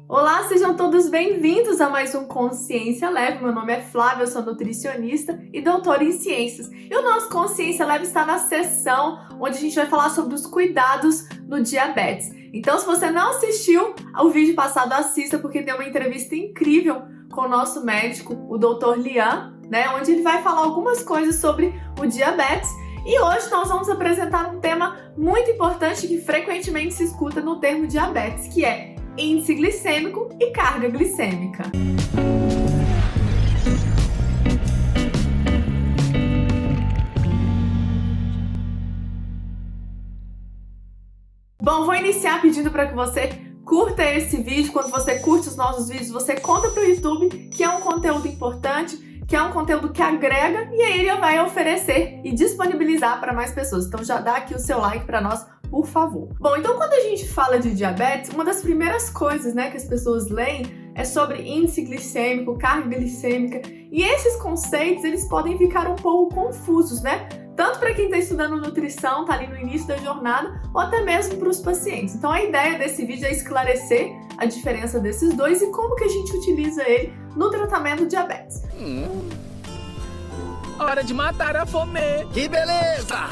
Olá, sejam todos bem-vindos a mais um Consciência Leve. Meu nome é Flávia, eu sou nutricionista e doutora em ciências. E o nosso Consciência Leve está na seção onde a gente vai falar sobre os cuidados no diabetes. Então, se você não assistiu ao vídeo passado, assista, porque tem uma entrevista incrível com o nosso médico, o Dr. Lian, onde ele vai falar algumas coisas sobre o diabetes. E hoje nós vamos apresentar um tema muito importante que frequentemente se escuta no termo diabetes, que é índice glicêmico e carga glicêmica. Bom, vou iniciar pedindo para que você curta esse vídeo. Quando você curte os nossos vídeos, você conta para o YouTube que é um conteúdo importante, que é um conteúdo que agrega, e aí ele vai oferecer e disponibilizar para mais pessoas. Então já dá aqui o seu like para nós, por favor. Bom, então quando a gente fala de diabetes, uma das primeiras coisas, que as pessoas leem é sobre índice glicêmico, carga glicêmica, e esses conceitos, eles podem ficar um pouco confusos, Tanto para quem está estudando nutrição, está ali no início da jornada, ou até mesmo para os pacientes. Então a ideia desse vídeo é esclarecer a diferença desses dois e como que a gente utiliza ele no tratamento do diabetes. Hora de matar a fome! Que beleza!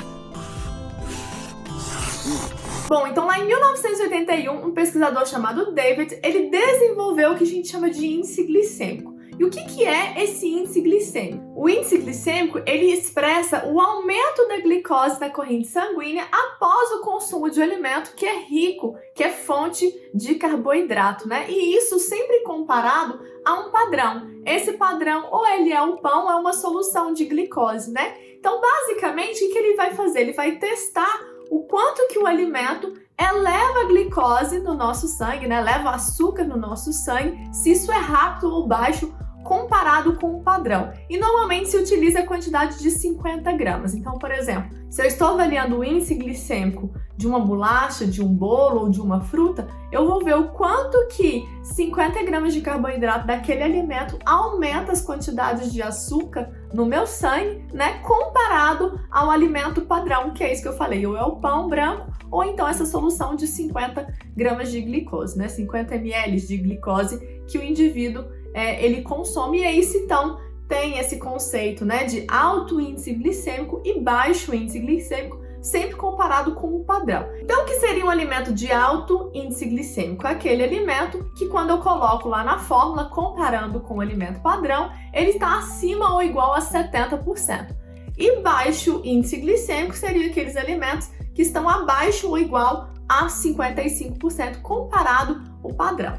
Bom, então lá em 1981, um pesquisador chamado David, ele desenvolveu o que a gente chama de índice glicêmico. E o que é esse índice glicêmico? O índice glicêmico, ele expressa o aumento da glicose na corrente sanguínea após o consumo de um alimento que é rico, que é fonte de carboidrato, E isso sempre comparado a um padrão. Esse padrão, ou ele é o pão, ou é uma solução de glicose, Então, basicamente, o que ele vai fazer? Ele vai testar o quanto que o alimento eleva a glicose no nosso sangue, leva açúcar no nosso sangue, se isso é rápido ou baixo comparado com o padrão. E normalmente se utiliza a quantidade de 50 gramas. Então, por exemplo, se eu estou avaliando o índice glicêmico de uma bolacha, de um bolo ou de uma fruta, eu vou ver o quanto que 50 gramas de carboidrato daquele alimento aumenta as quantidades de açúcar no meu sangue, comparado ao alimento padrão, que é isso que eu falei, ou é o pão branco, ou então essa solução de 50 gramas de glicose, 50 ml de glicose que o indivíduo ele consome. E aí, então, tem esse conceito de alto índice glicêmico e baixo índice glicêmico, sempre comparado com o padrão. Então, o que seria um alimento de alto índice glicêmico? Aquele alimento que, quando eu coloco lá na fórmula, comparando com o alimento padrão, ele está acima ou igual a 70%. E baixo índice glicêmico seria aqueles alimentos que estão abaixo ou igual a 55%, comparado ao padrão.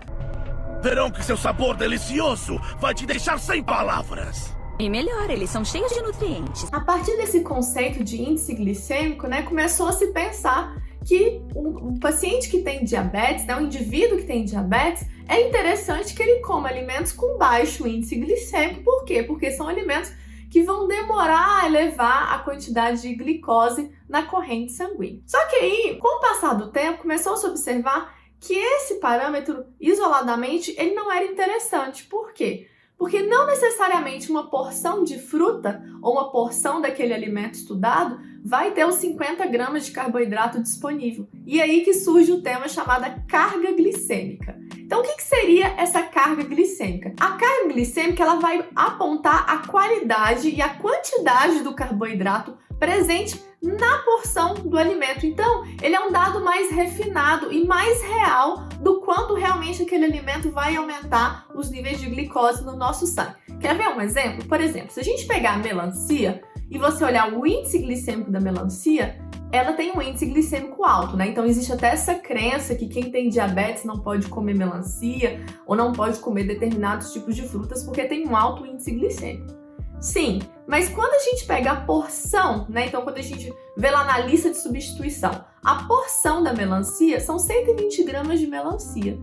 Verão que seu sabor delicioso vai te deixar sem palavras. E melhor, eles são cheios de nutrientes. A partir desse conceito de índice glicêmico, começou a se pensar que o paciente que tem diabetes, o indivíduo que tem diabetes, é interessante que ele coma alimentos com baixo índice glicêmico. Por quê? Porque são alimentos que vão demorar a elevar a quantidade de glicose na corrente sanguínea. Só que aí, com o passar do tempo, começou a se observar que esse parâmetro, isoladamente, ele não era interessante. Por quê? Porque não necessariamente uma porção de fruta ou uma porção daquele alimento estudado vai ter os 50 gramas de carboidrato disponível. E aí que surge o tema chamado carga glicêmica. Então, o que seria essa carga glicêmica? A carga glicêmica, ela vai apontar a qualidade e a quantidade do carboidrato presente na porção do alimento. Então, ele é um dado mais refinado e mais real do quanto realmente aquele alimento vai aumentar os níveis de glicose no nosso sangue. Quer ver um exemplo? Por exemplo, se a gente pegar a melancia e você olhar o índice glicêmico da melancia, ela tem um índice glicêmico alto, Então existe até essa crença que quem tem diabetes não pode comer melancia ou não pode comer determinados tipos de frutas porque tem um alto índice glicêmico. Sim, mas quando a gente pega a porção, Então quando a gente vê lá na lista de substituição, a porção da melancia são 120 gramas de melancia.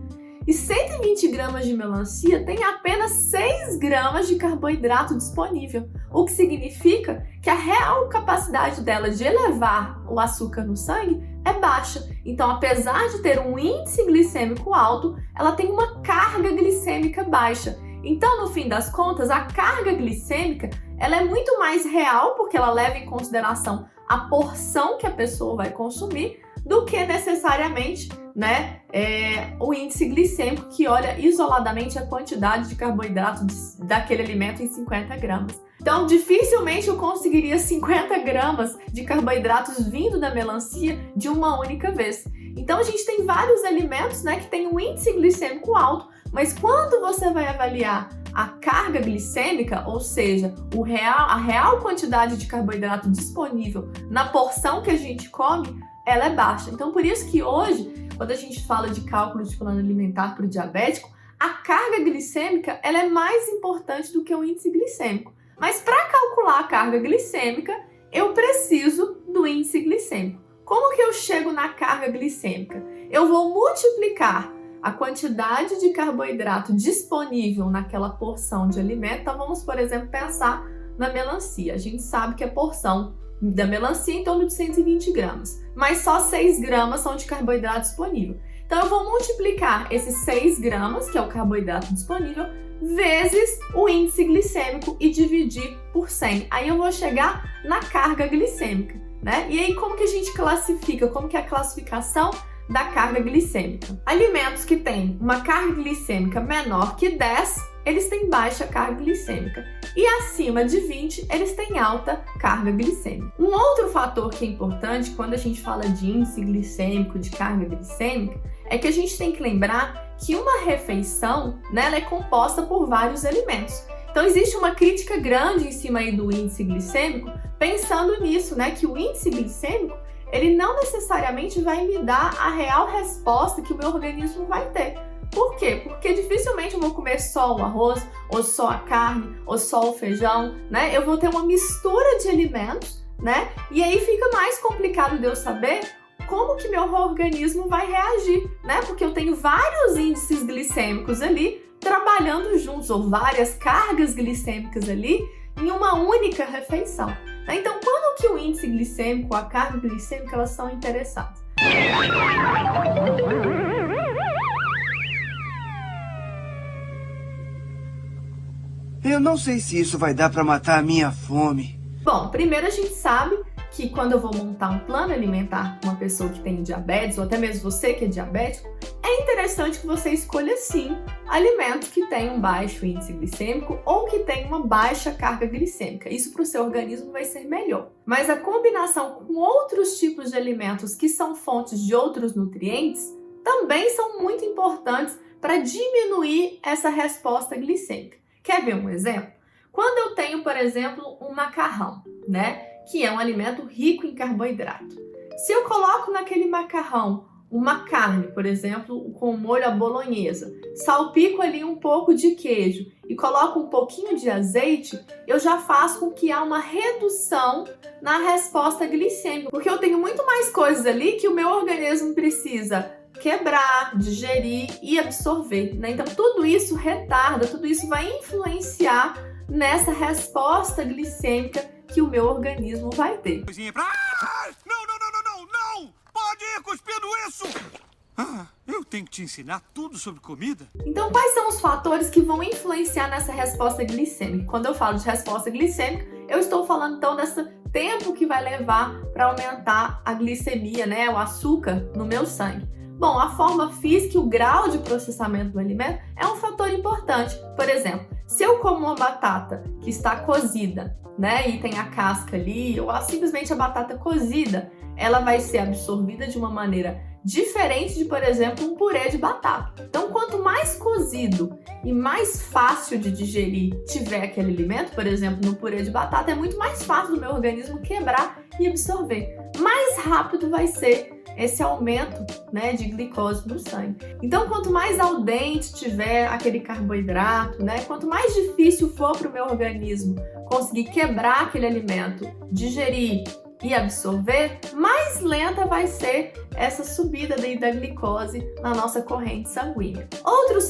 E 120 gramas de melancia tem apenas 6 gramas de carboidrato disponível, o que significa que a real capacidade dela de elevar o açúcar no sangue é baixa. Então, apesar de ter um índice glicêmico alto, ela tem uma carga glicêmica baixa. Então, no fim das contas, a carga glicêmica ela é muito mais real, porque ela leva em consideração a porção que a pessoa vai consumir, do que necessariamente, né, o índice glicêmico, que olha isoladamente a quantidade de carboidrato daquele alimento em 50 gramas. Então, dificilmente eu conseguiria 50 gramas de carboidratos vindo da melancia de uma única vez. Então, a gente tem vários alimentos, né, que tem um índice glicêmico alto, mas quando você vai avaliar a carga glicêmica, ou seja, a real quantidade de carboidrato disponível na porção que a gente come, ela é baixa. Então, por isso que hoje, quando a gente fala de cálculo de plano alimentar para o diabético, a carga glicêmica ela é mais importante do que o índice glicêmico. Mas para calcular a carga glicêmica, eu preciso do índice glicêmico. Como que eu chego na carga glicêmica? Eu vou multiplicar a quantidade de carboidrato disponível naquela porção de alimento. Então, vamos, por exemplo, pensar na melancia. A gente sabe que a porção da melancia é em torno de 120 gramas, mas só 6 gramas são de carboidrato disponível. Então, eu vou multiplicar esses 6 gramas, que é o carboidrato disponível, vezes o índice glicêmico e dividir por 100. Aí eu vou chegar na carga glicêmica, né? E aí, como que a gente classifica? Como que é a classificação da carga glicêmica? Alimentos que têm uma carga glicêmica menor que 10, eles têm baixa carga glicêmica. E acima de 20, eles têm alta carga glicêmica. Um outro fator que é importante quando a gente fala de índice glicêmico, de carga glicêmica, é que a gente tem que lembrar que uma refeição, né, ela é composta por vários alimentos. Então existe uma crítica grande em cima aí do índice glicêmico, pensando nisso, né, que o índice glicêmico ele não necessariamente vai me dar a real resposta que o meu organismo vai ter. Por quê? Porque dificilmente eu vou comer só o arroz, ou só a carne, ou só o feijão, né? Eu vou ter uma mistura de alimentos, né? E aí fica mais complicado de eu saber como que meu organismo vai reagir, né? Porque eu tenho vários índices glicêmicos ali trabalhando juntos, ou várias cargas glicêmicas ali em uma única refeição. Então, quando que o índice glicêmico, a carga glicêmica, elas são interessadas? Eu não sei se isso vai dar para matar a minha fome. Bom, primeiro a gente sabe que quando eu vou montar um plano alimentar com uma pessoa que tem diabetes, ou até mesmo você que é diabético, é interessante que você escolha sim alimentos que tenham baixo índice glicêmico ou que tenham uma baixa carga glicêmica. Isso para o seu organismo vai ser melhor. Mas a combinação com outros tipos de alimentos que são fontes de outros nutrientes também são muito importantes para diminuir essa resposta glicêmica. Quer ver um exemplo? Quando eu tenho, por exemplo, um macarrão, né, que é um alimento rico em carboidrato. Se eu coloco naquele macarrão uma carne, por exemplo, com molho à bolonhesa, salpico ali um pouco de queijo e coloco um pouquinho de azeite, eu já faço com que há uma redução na resposta glicêmica, porque eu tenho muito mais coisas ali que o meu organismo precisa quebrar, digerir e absorver, né? Então tudo isso retarda, tudo isso vai influenciar nessa resposta glicêmica que o meu organismo vai ter. Não! Pode ir cuspindo isso! Eu tenho que te ensinar tudo sobre comida? Então, quais são os fatores que vão influenciar nessa resposta glicêmica? Quando eu falo de resposta glicêmica, eu estou falando então desse tempo que vai levar para aumentar a glicemia, né, o açúcar no meu sangue. Bom, a forma física e o grau de processamento do alimento é um fator importante. Por exemplo, se eu como uma batata que está cozida, né, e tem a casca ali, ou simplesmente a batata cozida, ela vai ser absorvida de uma maneira diferente de, por exemplo, um purê de batata. Então, quanto mais cozido e mais fácil de digerir tiver aquele alimento, por exemplo, no purê de batata, é muito mais fácil do meu organismo quebrar e absorver. Mais rápido vai ser esse aumento, né, de glicose no sangue. Então, quanto mais al dente tiver aquele carboidrato, né, quanto mais difícil for para o meu organismo conseguir quebrar aquele alimento, digerir e absorver, mais lenta vai ser essa subida da glicose na nossa corrente sanguínea. Outros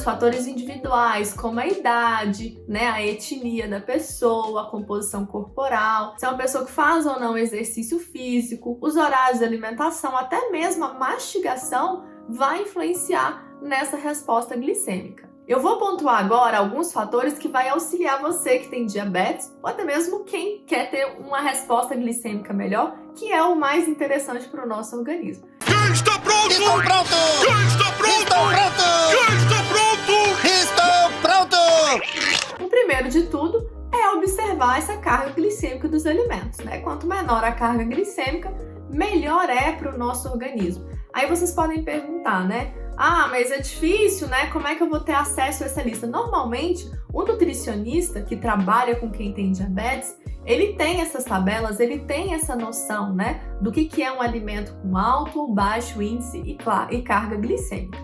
fatores individuais, como a idade, né, a etnia da pessoa, a composição corporal, se é uma pessoa que faz ou não exercício físico, os horários de alimentação, até mesmo a mastigação vai influenciar nessa resposta glicêmica. Eu vou pontuar agora alguns fatores que vai auxiliar você que tem diabetes, ou até mesmo quem quer ter uma resposta glicêmica melhor, que é o mais interessante para o nosso organismo. Quem está pronto? Estou pronto! Quem está pronto? Estou pronto! Quem está pronto? Estou pronto! O primeiro de tudo é observar essa carga glicêmica dos alimentos, né? Quanto menor a carga glicêmica, melhor é para o nosso organismo. Aí vocês podem perguntar, né? Ah, mas é difícil, né? Como é que eu vou ter acesso a essa lista? Normalmente, o nutricionista que trabalha com quem tem diabetes, ele tem essas tabelas, ele tem essa noção, né? Do que é um alimento com alto ou baixo índice e carga glicêmica.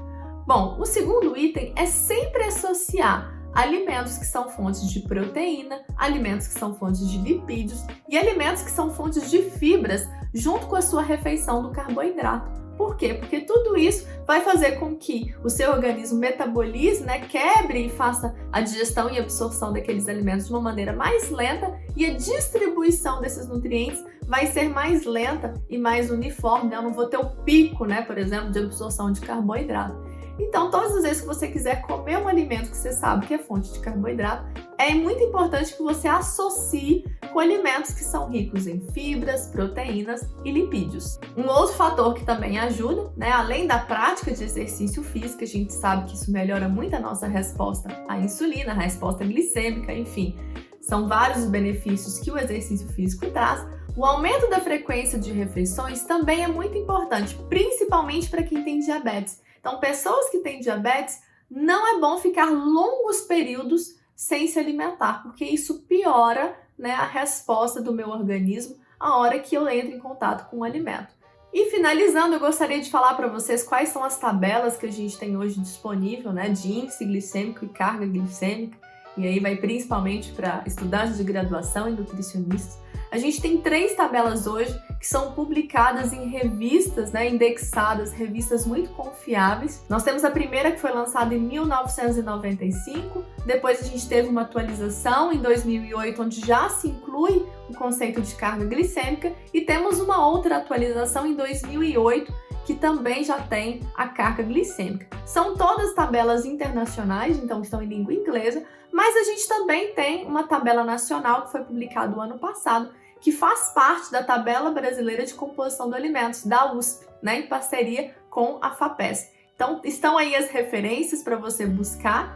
Bom, o segundo item é sempre associar alimentos que são fontes de proteína, alimentos que são fontes de lipídios e alimentos que são fontes de fibras junto com a sua refeição do carboidrato. Por quê? Porque tudo isso vai fazer com que o seu organismo metabolize, né, quebre e faça a digestão e absorção daqueles alimentos de uma maneira mais lenta e a distribuição desses nutrientes vai ser mais lenta e mais uniforme, né? Eu não vou ter o pico, né, por exemplo, de absorção de carboidrato. Então, todas as vezes que você quiser comer um alimento que você sabe que é fonte de carboidrato, é muito importante que você associe com alimentos que são ricos em fibras, proteínas e lipídios. Um outro fator que também ajuda, né, além da prática de exercício físico, a gente sabe que isso melhora muito a nossa resposta à insulina, a resposta glicêmica, enfim, são vários os benefícios que o exercício físico traz. O aumento da frequência de refeições também é muito importante, principalmente para quem tem diabetes. Então, pessoas que têm diabetes, não é bom ficar longos períodos sem se alimentar, porque isso piora, né, a resposta do meu organismo a hora que eu entro em contato com o alimento. E finalizando, eu gostaria de falar para vocês quais são as tabelas que a gente tem hoje disponível, né, de índice glicêmico e carga glicêmica, e aí vai principalmente para estudantes de graduação e nutricionistas. A gente tem 3 tabelas hoje que são publicadas em revistas, né, indexadas, revistas muito confiáveis. Nós temos a primeira que foi lançada em 1995, depois a gente teve uma atualização em 2008, onde já se inclui o conceito de carga glicêmica, e temos uma outra atualização em 2008, que também já tem a carga glicêmica. São todas tabelas internacionais, então estão em língua inglesa, mas a gente também tem uma tabela nacional que foi publicada no ano passado, que faz parte da Tabela Brasileira de Composição de Alimentos, da USP, né, em parceria com a FAPESP. Então, estão aí as referências para você buscar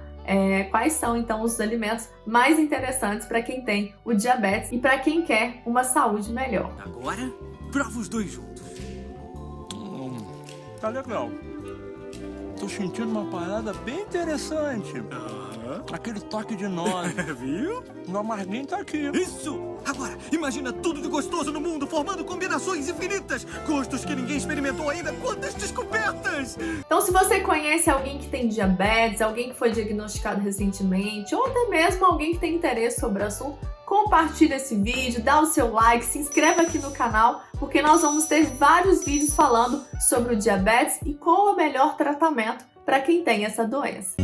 quais são, então, os alimentos mais interessantes para quem tem o diabetes e para quem quer uma saúde melhor. Agora, prova os dois juntos. Tá legal. Tô sentindo uma parada bem interessante. Aquele toque de nozes. Viu? O amarguinho tá aqui. Isso! Agora, imagina tudo de gostoso no mundo, formando combinações infinitas. Gostos que ninguém experimentou ainda. Quantas descobertas! Então, se você conhece alguém que tem diabetes, alguém que foi diagnosticado recentemente, ou até mesmo alguém que tem interesse sobre o assunto, compartilha esse vídeo, dá o seu like, se inscreva aqui no canal, porque nós vamos ter vários vídeos falando sobre o diabetes e qual é o melhor tratamento para quem tem essa doença.